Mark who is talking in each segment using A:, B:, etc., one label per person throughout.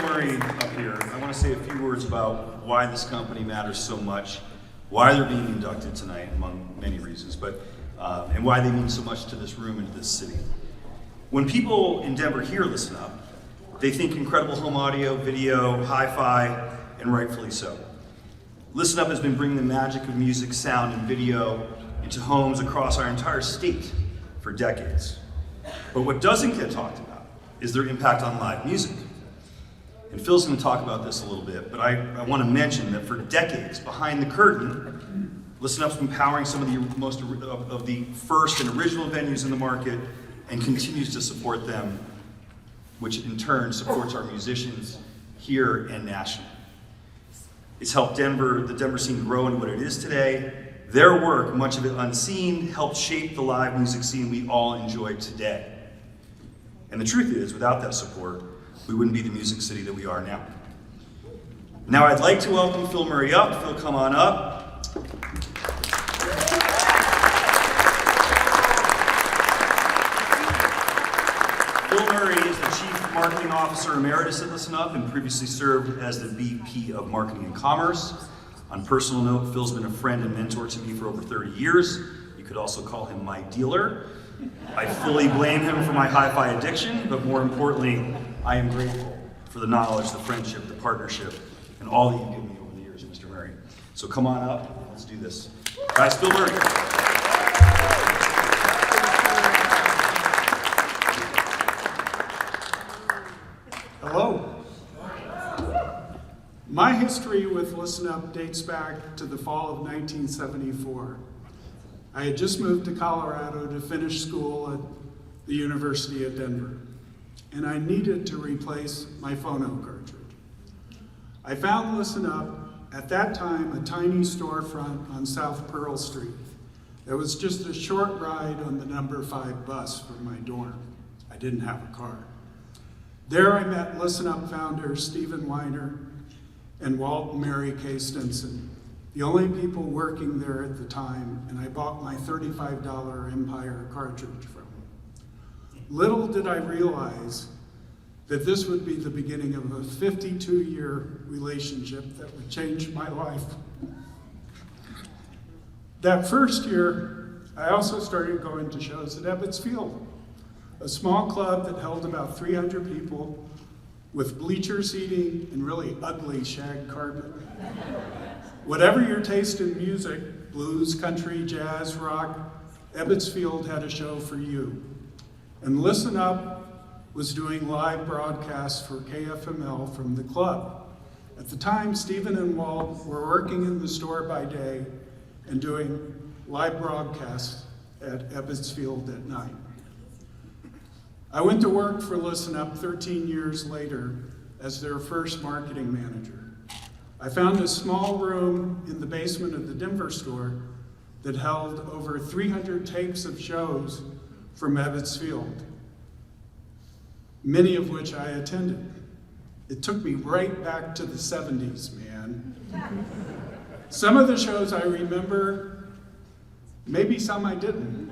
A: Murray up here, I want to say a few words about why this company matters so much, why they're being inducted tonight, among many reasons, but and why they mean so much to this room and to this city. When people in Denver hear Listen Up, they think incredible home audio, video, hi-fi, and rightfully so. Listen Up has been bringing the magic of music, sound, and video into homes across our entire state for decades. But what doesn't get talked about is their impact on live music. And Phil's going to talk about this a little bit, but I want to mention that for decades, behind the curtain, Listen Up's been powering some of the most of the first and original venues in the market and continues to support them, which in turn supports our musicians here and nationally. It's helped the Denver scene grow into what it is today. Their work, much of it unseen, helped shape the live music scene we all enjoy today. And the truth is, without that support, we wouldn't be the music city that we are now. Now I'd like to welcome Phil Murray up. Phil, come on up. Phil Murray is the Chief Marketing Officer Emeritus at Listen Up and previously served as the VP of Marketing and Commerce. On a personal note, Phil's been a friend and mentor to me for over 30 years. You could also call him my dealer. I fully blame him for my hi-fi addiction, but more importantly, I am grateful for the knowledge, the friendship, the partnership, and all that you've given me over the years, Mr. Murray. So come on up, let's do this. Guys, Phil Murray.
B: Hello. My history with Listen Up dates back to the fall of 1974. I had just moved to Colorado to finish school at the University of Denver, and I needed to replace my phono cartridge. I found Listen Up, at that time, a tiny storefront on South Pearl Street. There was just a short ride on the number 5 bus from my dorm. I didn't have a car. There I met Listen Up founder Stephen Weiner and Walt and Mary K. Stinson, the only people working there at the time, and I bought my $35 Empire cartridge from them. Little did I realize that this would be the beginning of a 52-year relationship that would change my life. That first year, I also started going to shows at Ebbets Field, a small club that held about 300 people with bleacher seating and really ugly shag carpet. Whatever your taste in music, blues, country, jazz, rock, Ebbets Field had a show for you. And Listen Up was doing live broadcasts for KFML from the club. At the time, Stephen and Walt were working in the store by day and doing live broadcasts at Ebbets Field at night. I went to work for Listen Up 13 years later as their first marketing manager. I found a small room in the basement of the Denver store that held over 300 tapes of shows from Ebbets Field, many of which I attended. It took me right back to the 70s, man. Some of the shows I remember, maybe some I didn't.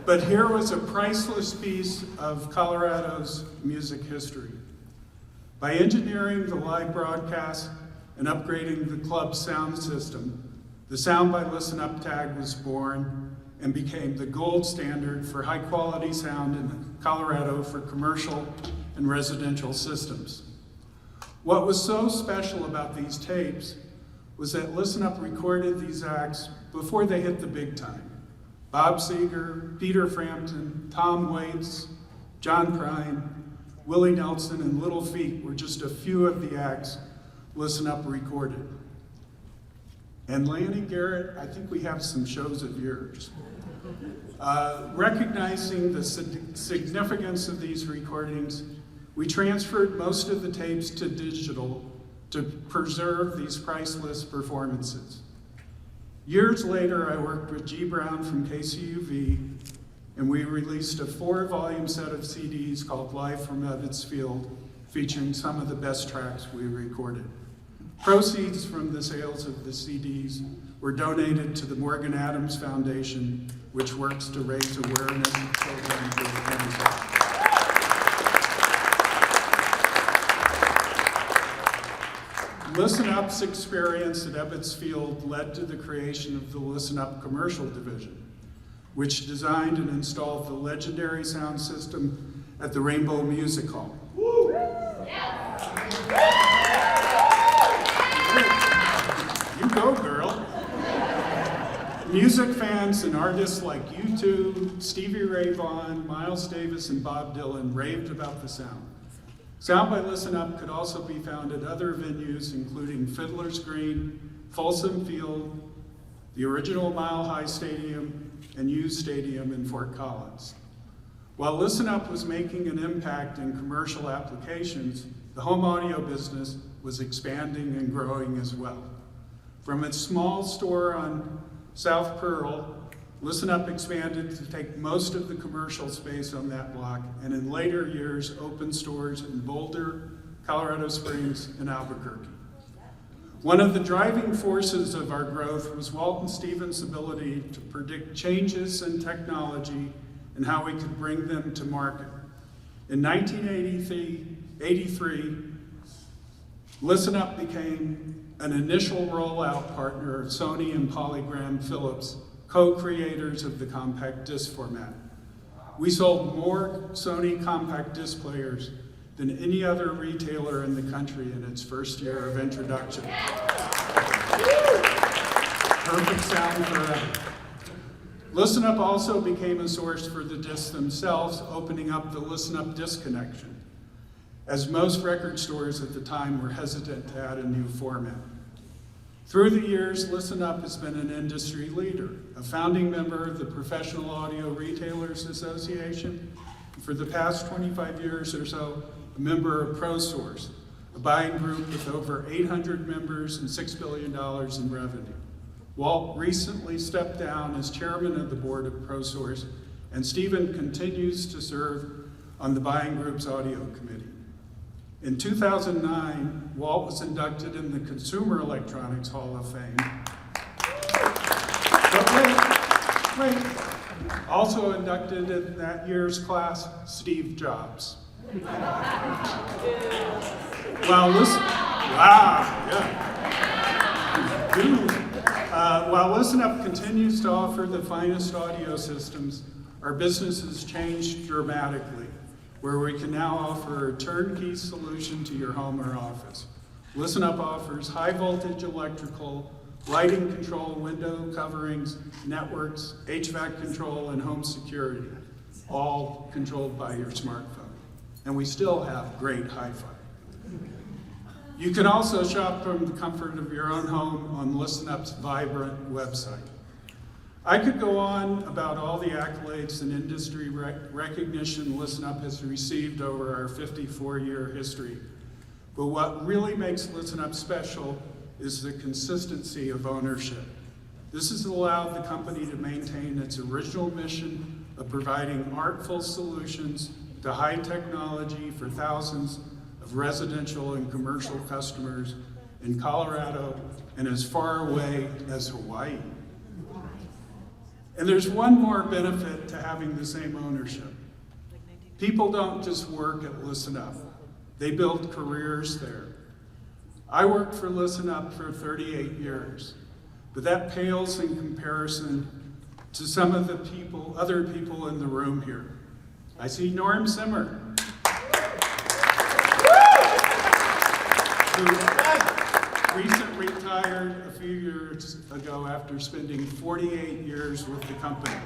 B: But here was a priceless piece of Colorado's music history. By engineering the live broadcast and upgrading the club's sound system, the Sound by Listen Up tag was born and became the gold standard for high-quality sound in Colorado for commercial and residential systems. What was so special about these tapes was that Listen Up recorded these acts before they hit the big time. Bob Seger, Peter Frampton, Tom Waits, John Prine, Willie Nelson, and Little Feat were just a few of the acts Listen Up recorded. And Lanny Garrett, I think we have some shows of yours. Recognizing the significance of these recordings, we transferred most of the tapes to digital to preserve these priceless performances. Years later, I worked with G. Brown from KCUV, and we released a 4-volume set of CDs called Live from Ebbets Field, featuring some of the best tracks we recorded. Proceeds from the sales of the CDs were donated to the Morgan Adams Foundation, which works to raise awareness of children with cancer. ListenUp's experience at Ebbets Field led to the creation of the ListenUp commercial division, which designed and installed the legendary sound system at the Rainbow Music Hall. Woo! You go, girl. Music fans and artists like U2, Stevie Ray Vaughan, Miles Davis, and Bob Dylan raved about the sound. Sound by ListenUp could also be found at other venues, including Fiddler's Green, Folsom Field, the original Mile High Stadium, and Hughes Stadium in Fort Collins. While ListenUp was making an impact in commercial applications, the home audio business was expanding and growing as well. From its small store on South Pearl, ListenUp expanded to take most of the commercial space on that block, and in later years opened stores in Boulder, Colorado Springs, and Albuquerque. One of the driving forces of our growth was Walt and Stephen's ability to predict changes in technology and how we could bring them to market. In 1983, ListenUp became an initial rollout partner of Sony and Polygram Philips, co-creators of the compact disc format. We sold more Sony compact disc players than any other retailer in the country in its first year of introduction. Perfect sound forever. ListenUp also became a source for the discs themselves, opening up the ListenUp disc connection, as most record stores at the time were hesitant to add a new format. Through the years, ListenUp has been an industry leader, a founding member of the Professional Audio Retailers Association, and for the past 25 years or so, a member of ProSource, a buying group with over 800 members and $6 billion in revenue. Walt recently stepped down as chairman of the board of ProSource, and Stephen continues to serve on the buying group's audio committee. In 2009, Walt was inducted in the Consumer Electronics Hall of Fame. But wait. Also inducted in that year's class, Steve Jobs. While ListenUp continues to offer the finest audio systems, our business has changed dramatically, where we can now offer a turnkey solution to your home or office. ListenUp offers high voltage electrical, lighting control, window coverings, networks, HVAC control, and home security, all controlled by your smartphone. And we still have great hi-fi. You can also shop from the comfort of your own home on ListenUp's vibrant website. I could go on about all the accolades and industry recognition ListenUp has received over our 54-year history. But what really makes ListenUp special is the consistency of ownership. This has allowed the company to maintain its original mission of providing artful solutions to high technology for thousands of residential and commercial customers in Colorado and as far away as Hawaii. And there's one more benefit to having the same ownership. People don't just work at ListenUp, they build careers there. I worked for ListenUp for 38 years, but that pales in comparison to some of the other people in the room here. I see Norm Zimmer, who recently retired a few years ago after spending 48 years with the company.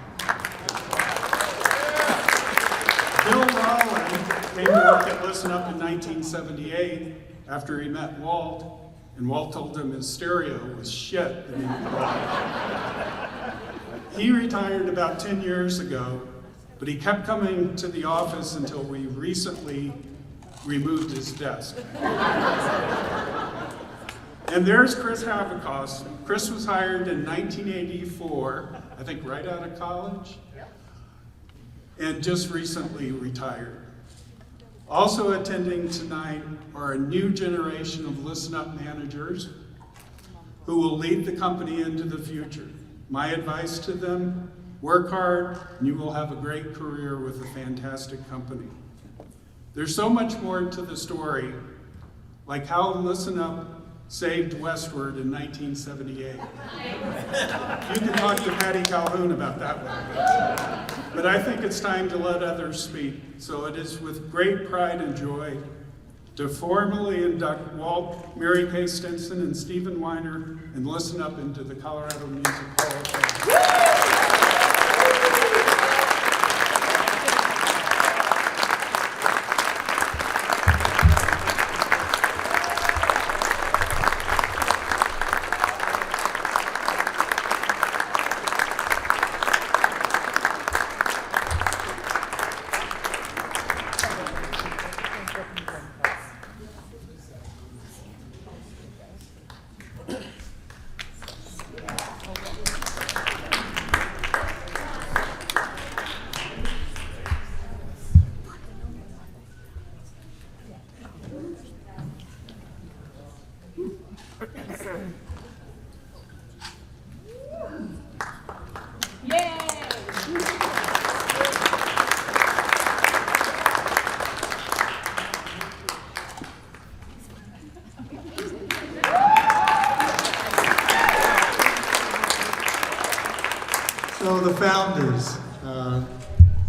B: Bill Rowland came to work at ListenUp in 1978 after he met Walt, and Walt told him his stereo was shit. He retired about 10 years ago, but he kept coming to the office until we recently removed his desk. And there's Chris Havakos. Chris was hired in 1984, I think right out of college, and just recently retired. Also attending tonight are a new generation of ListenUp managers who will lead the company into the future. My advice to them, work hard and you will have a great career with a fantastic company. There's so much more to the story, like how ListenUp saved Westward in 1978. You can talk to Patty Calhoun about that one. But I think it's time to let others speak. So it is with great pride and joy to formally induct Walt, Mary Kay Stinson, and Stephen Weiner and Listen Up into the Colorado Music Hall of Fame.
C: So the founders,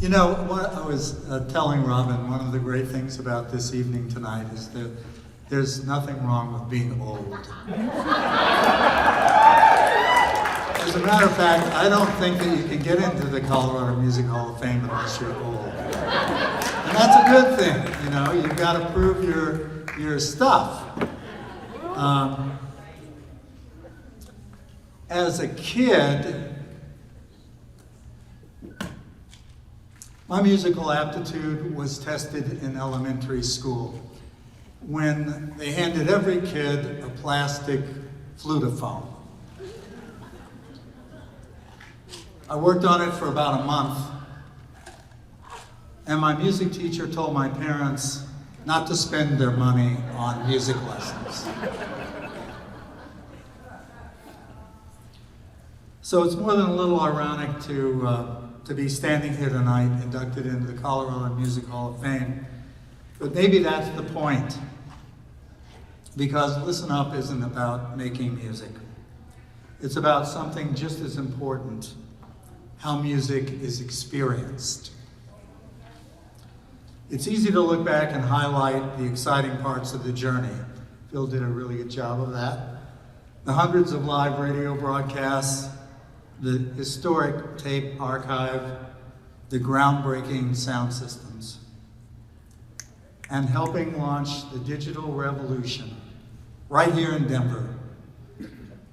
C: you know, what I was telling Robin, one of the great things about this evening tonight is that there's nothing wrong with being old. As a matter of fact, I don't think that you can get into the Colorado Music Hall of Fame unless you're old. And that's a good thing, you know, you've got to prove your stuff. As a kid, my musical aptitude was tested in elementary school when they handed every kid a plastic flutophone. I worked on it for about a month, and my music teacher told my parents not to spend their money on music lessons. So it's more than a little ironic to be standing here tonight, inducted into the Colorado Music Hall of Fame. But maybe that's the point, because Listen Up isn't about making music. It's about something just as important, how music is experienced. It's easy to look back and highlight the exciting parts of the journey. Phil did a really good job of that. The hundreds of live radio broadcasts, the historic tape archive, the groundbreaking sound systems, and helping launch the digital revolution right here in Denver,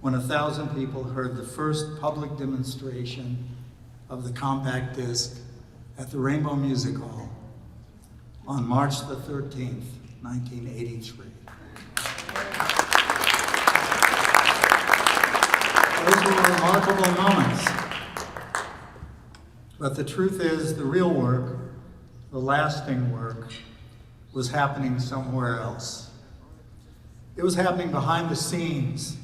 C: when 1,000 people heard the first public demonstration of the compact disc at the Rainbow Music Hall on March the 13th, 1983. Those were remarkable moments. But the truth is, the real work, the lasting work, was happening somewhere else. It was happening behind the scenes,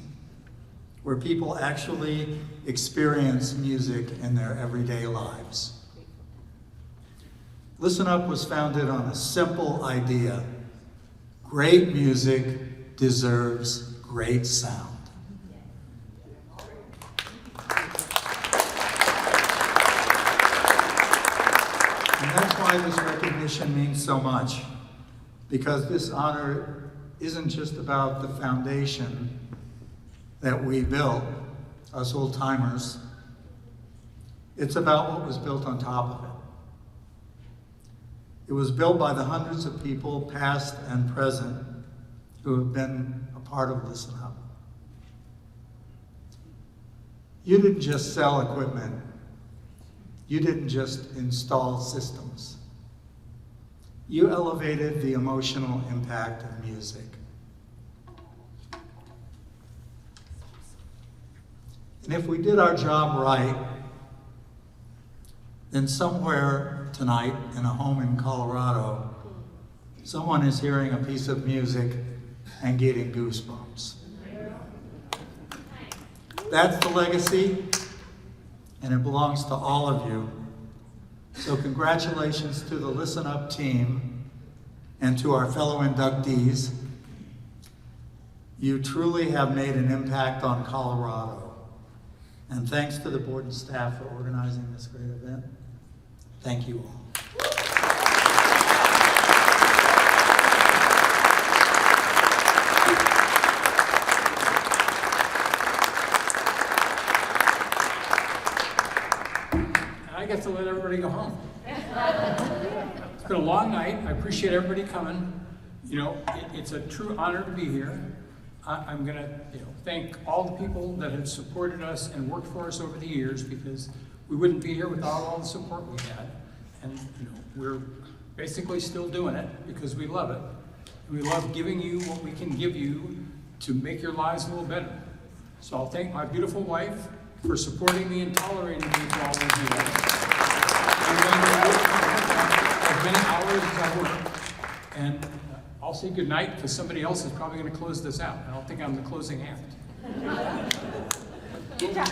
C: where people actually experience music in their everyday lives. Listen Up was founded on a simple idea: great music deserves great sound. And that's why this recognition means so much, because this honor isn't just about the foundation that we built, us old timers. It's about what was built on top of it. It was built by the hundreds of people, past and present, who have been a part of Listen Up. You didn't just sell equipment. You didn't just install systems. You elevated the emotional impact of music. And if we did our job right, then somewhere tonight in a home in Colorado, someone is hearing a piece of music and getting goosebumps. That's the legacy, and it belongs to all of you. So congratulations to the Listen Up team and to our fellow inductees. You truly have made an impact on Colorado. And thanks to the board and staff for organizing this great event. Thank you all.
D: I get to let everybody go home. It's been a long night. I appreciate everybody coming. You know, it's a true honor to be here. I'm gonna, thank all the people that have supported us and worked for us over the years, because we wouldn't be here without all the support we had. And we're basically still doing it because we love it. And we love giving you what we can give you to make your lives a little better. So I'll thank my beautiful wife for supporting me and tolerating me for all those years. I'm going to work as many hours as I work. And I'll say goodnight because somebody else is probably going to close this out. I don't think I'm the closing act.
E: Good job.